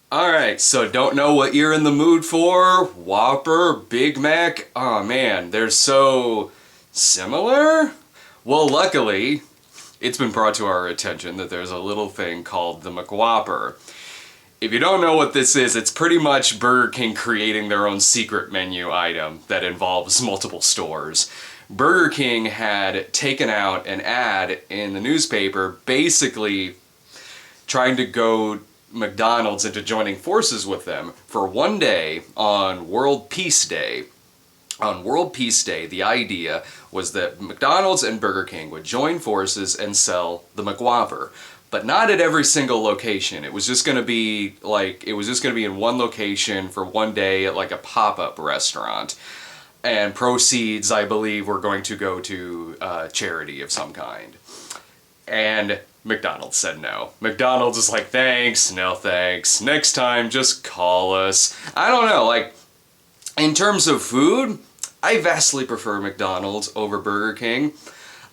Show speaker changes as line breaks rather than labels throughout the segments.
Alright, so don't know what you're in the mood for? Whopper, Big Mac? Oh man, they're so similar? Well, luckily, it's been brought to our attention that there's a little thing called the McWhopper. If you don't know what this is, it's pretty much Burger King creating their own secret menu item that involves multiple stores. Burger King had taken out an ad in the newspaper basically trying to go McDonald's into joining forces with them for one day on World Peace Day. On World Peace Day, the idea was that McDonald's and Burger King would join forces and sell the McWhopper. But not at every single location. It was just going to be in one location for one day at like a pop-up restaurant. And proceeds, I believe, were going to go to charity of some kind. And McDonald's said no. McDonald's is like, thanks, no thanks. Next time, just call us. I don't know, like, in terms of food, I vastly prefer McDonald's over Burger King.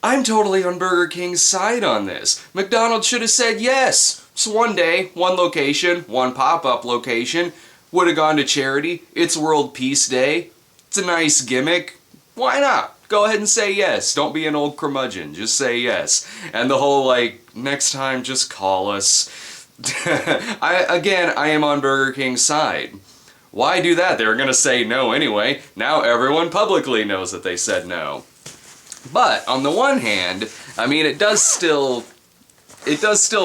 I'm totally on Burger King's side on this. McDonald's should have said yes. It's one day, one location, one pop-up location. Would have gone to charity. It's World Peace Day. It's a nice gimmick. Why not? Go ahead and say yes. Don't be an old curmudgeon. Just say yes. And the whole, like, next time, just call us. I am on Burger King's side. Why do that? They were going to say no anyway. Now everyone publicly knows that they said no. But, on the one hand, I mean, it does still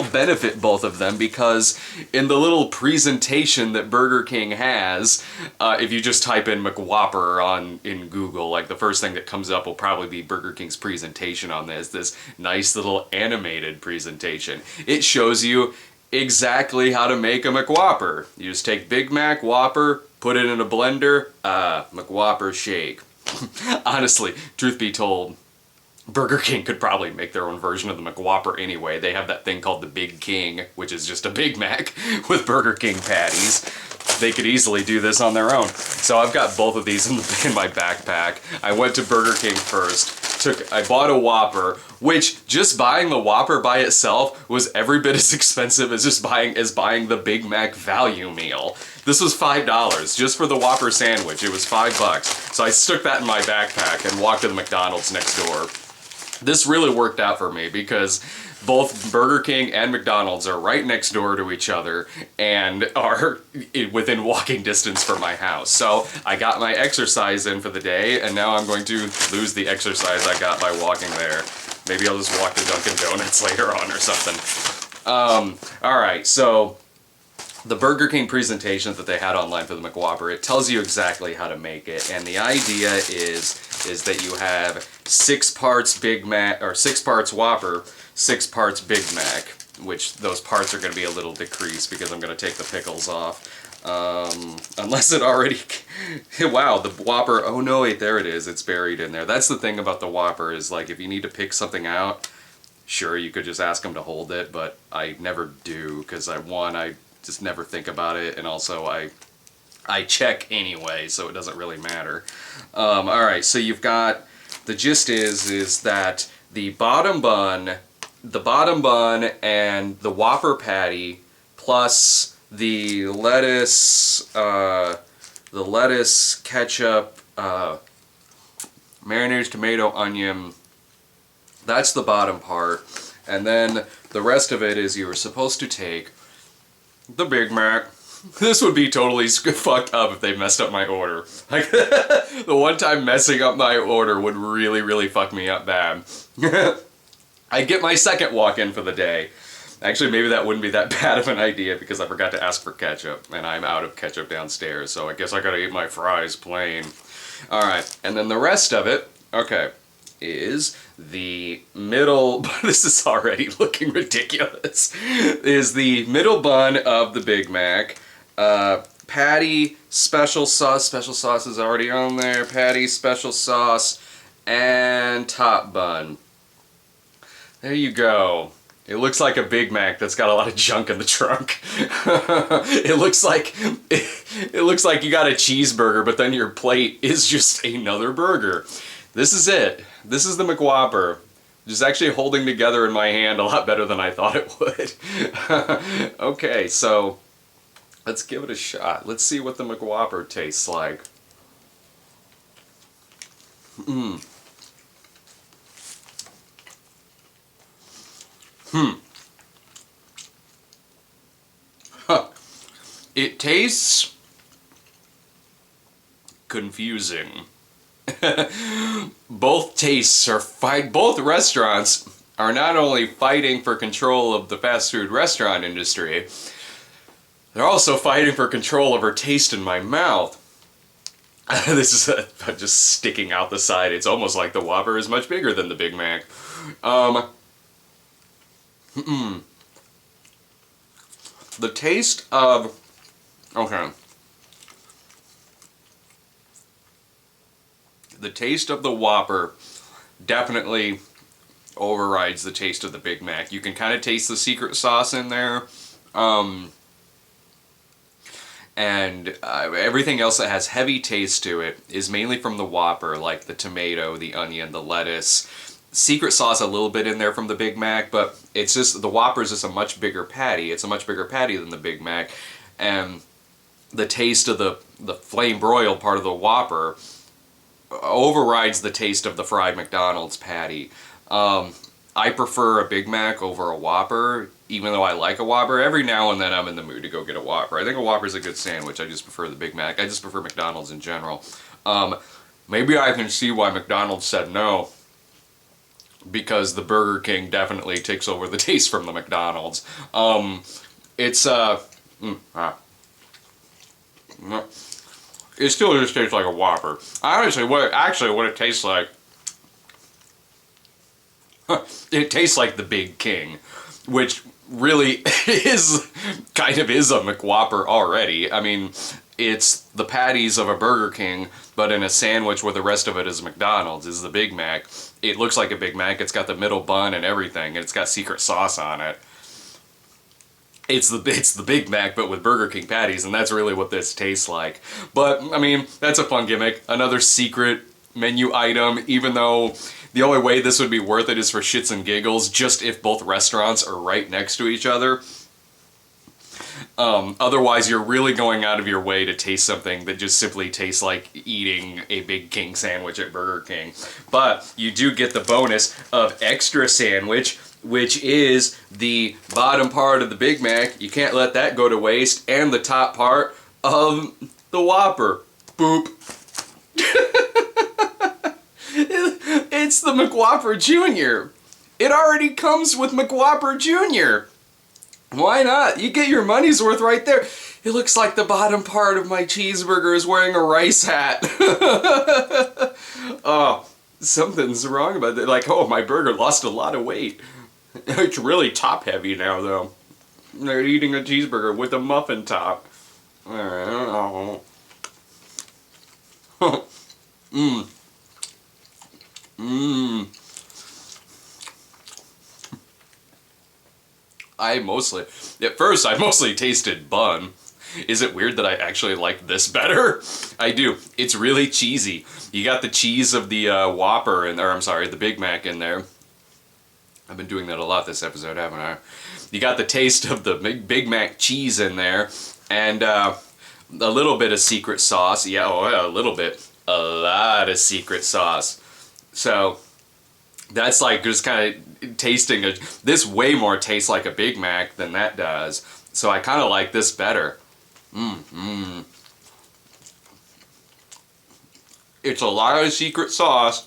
benefit both of them because in the little presentation that Burger King has, if you just type in McWhopper in Google, like the first thing that comes up will probably be Burger King's presentation on this nice little animated presentation. It shows you exactly how to make a McWhopper. You just take Big Mac, Whopper, put it in a blender, McWhopper shake. Honestly, truth be told, Burger King could probably make their own version of the McWhopper anyway. They have that thing called the Big King, which is just a Big Mac with Burger King patties. They could easily do this on their own. So I've got both of these in my backpack. I went to Burger King first. I bought a Whopper, which just buying the Whopper by itself was every bit as expensive as buying the Big Mac value meal. This was $5 just for the Whopper sandwich. It was $5. So I stuck that in my backpack and walked to the McDonald's next door. This really worked out for me because both Burger King and McDonald's are right next door to each other and are within walking distance from my house. So I got my exercise in for the day, and now I'm going to lose the exercise I got by walking there. Maybe I'll just walk to Dunkin' Donuts later on or something. Alright, so the Burger King presentation that they had online for the McWhopper, it tells you exactly how to make it, and the idea is that you have 6 parts Big Mac, or 6 parts Whopper, 6 parts Big Mac, which those parts are going to be a little decreased because I'm going to take the pickles off. Unless it already... Wow, the Whopper... Oh no, wait, there it is. It's buried in there. That's the thing about the Whopper is, like, if you need to pick something out, sure, you could just ask them to hold it, but I never do because I just never think about it, and also I check anyway, so it doesn't really matter. Alright, so you've got... The gist is that the bottom bun and the Whopper patty plus the lettuce, ketchup, marinated tomato, onion, that's the bottom part. And then the rest of it is you were supposed to take the Big Mac. This would be totally fucked up if they messed up my order. Like, the one time messing up my order would really, really fuck me up bad. I get my second walk-in for the day. Actually, maybe that wouldn't be that bad of an idea because I forgot to ask for ketchup, and I'm out of ketchup downstairs, so I guess I gotta eat my fries plain. Alright, and then the rest of it, okay, is the middle... This is already looking ridiculous. Is the middle bun of the Big Mac, patty, special sauce is already on there, patty, special sauce, and top bun. There you go. It looks like a Big Mac that's got a lot of junk in the trunk. It looks like you got a cheeseburger, but then your plate is just another burger. This is it. This is the McWhopper. Just actually holding together in my hand a lot better than I thought it would. Okay, so Let's give it a shot. Let's see what the McWhopper tastes like. Mmm. Huh. It tastes confusing. Both tastes are both restaurants are not only fighting for control of the fast food restaurant industry, they're also fighting for control over taste in my mouth. This is just sticking out the side. It's almost like the Whopper is much bigger than the Big Mac. The taste of... Okay. The taste of the Whopper definitely overrides the taste of the Big Mac. You can kind of taste the secret sauce in there. And everything else that has heavy taste to it is mainly from the Whopper, like the tomato, the onion, the lettuce. Secret sauce a little bit in there from the Big Mac, but it's just, the Whopper is just a much bigger patty. It's a much bigger patty than the Big Mac. And the taste of the flame broil part of the Whopper overrides the taste of the fried McDonald's patty. I prefer a Big Mac over a Whopper, even though I like a Whopper. Every now and then I'm in the mood to go get a Whopper. I think a Whopper's a good sandwich. I just prefer the Big Mac. I just prefer McDonald's in general. Maybe I can see why McDonald's said no, because the Burger King definitely takes over the taste from the McDonald's. It still just tastes like a Whopper. Honestly, what it tastes like, it tastes like the Big King, which really is kind of is a McWhopper already. I mean, it's the patties of a Burger King, but in a sandwich where the rest of it is McDonald's, is the Big Mac. It looks like a Big Mac. It's got the middle bun and everything, and it's got secret sauce on it. It's the Big Mac, but with Burger King patties, and that's really what this tastes like. But, I mean, that's a fun gimmick. Another secret menu item, even though the only way this would be worth it is for shits and giggles, just if both restaurants are right next to each other. Otherwise, you're really going out of your way to taste something that just simply tastes like eating a Big King sandwich at Burger King. But you do get the bonus of extra sandwich, which is the bottom part of the Big Mac. You can't let that go to waste. And the top part of the Whopper. Boop. It's the McWhopper Jr. It already comes with McWhopper Jr. Why not? You get your money's worth right there. It looks like the bottom part of my cheeseburger is wearing a rice hat. Oh, something's wrong about that. Like, oh, my burger lost a lot of weight. It's really top heavy now, though. They're eating a cheeseburger with a muffin top. Mmm. Mmm. At first I mostly tasted bun. Is it weird that I actually like this better? I do. It's really cheesy. You got the cheese of the Whopper in there, the Big Mac in there. I've been doing that a lot this episode, haven't I? You got the taste of the Big Mac cheese in there, and a little bit of secret sauce. Yeah, a little bit. A lot of secret sauce. So that's like just kind of tasting this way more tastes like a Big Mac than that does. So I kind of like this better. It's a lot of secret sauce.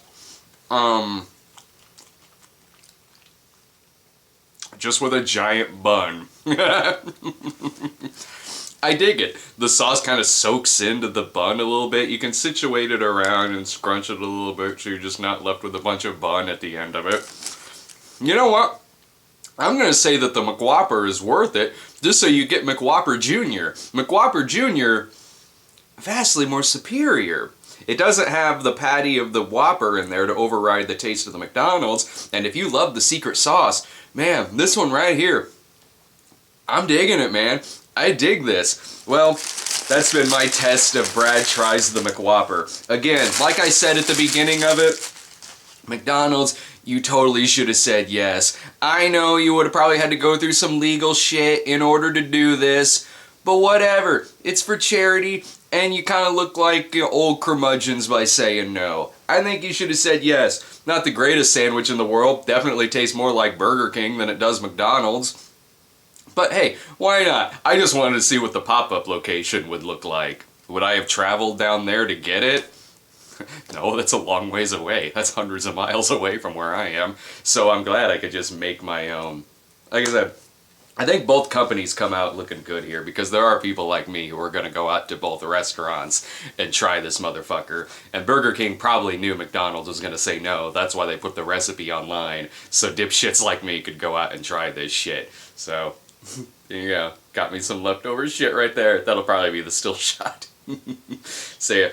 Just with a giant bun. I dig it. The sauce kind of soaks into the bun a little bit. You can situate it around and scrunch it a little bit so you're just not left with a bunch of bun at the end of it. You know what? I'm going to say that the McWhopper is worth it just so you get McWhopper Jr. McWhopper Jr. vastly more superior. It doesn't have the patty of the Whopper in there to override the taste of the McDonald's. And if you love the secret sauce, man, this one right here, I'm digging it, man. I dig this. Well, that's been my test of Brad Tries the McWhopper. Again, like I said at the beginning of it, McDonald's, you totally should have said yes. I know you would have probably had to go through some legal shit in order to do this, But whatever, it's for charity, and you kind of look like old curmudgeons by saying no. I think you should have said yes. Not the greatest sandwich in the world, definitely tastes more like Burger King than it does McDonald's. But hey, why not? I just wanted to see what the pop-up location would look like. Would I have traveled down there to get it? No, that's a long ways away. That's hundreds of miles away from where I am. So I'm glad I could just make my own. Like I said, I think both companies come out looking good here because there are people like me who are going to go out to both restaurants and try this motherfucker. And Burger King probably knew McDonald's was going to say no. That's why they put the recipe online so dipshits like me could go out and try this shit. So, there you go. Got me some leftover shit right there. That'll probably be the still shot. See ya.